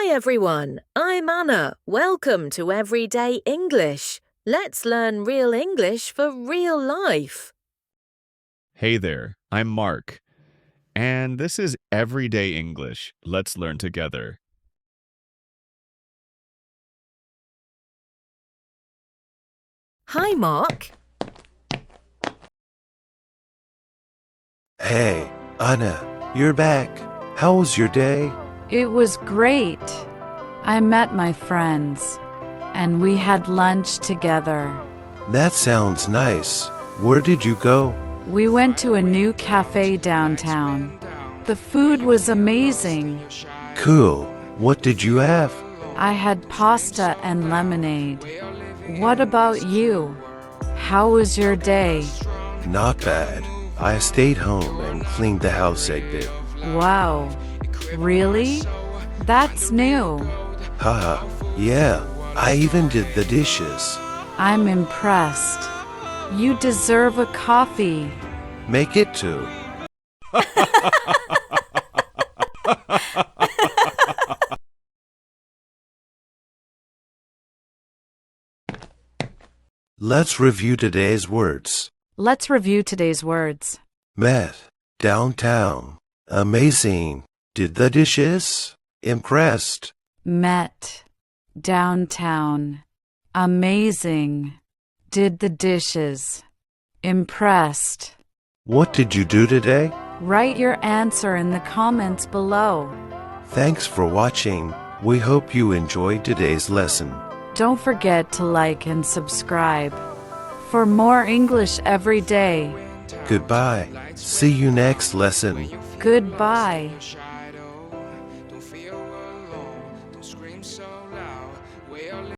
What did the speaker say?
Hi everyone, I'm Anna. Welcome to Everyday English. Let's learn real English for real life. Hey there, I'm Mark, and this is Everyday English. Let's learn together. Hi Mark. Hey, Anna, you're back. How was your day? It was great. I met my friends, and we had lunch together. That sounds nice. Where did you go? We went to a new cafe downtown. The food was amazing. Cool. What did you have? I had pasta and lemonade. What about you? How was your day? Not bad. I stayed home and cleaned the house a bit. Wow. Really? That's new. Haha, yeah. I even did the dishes. I'm impressed. You deserve a coffee. Make it two. Let's review today's words. Let's review today's words. Met, downtown, amazing, did the dishes, impressed. Met, downtown, amazing, did the dishes, impressed. What did you do today? Write your answer in the comments below. Thanks for watching. We hope you enjoyed today's lesson. Don't forget to like and subscribe for more English every day. Goodbye. See you next lesson. Goodbye.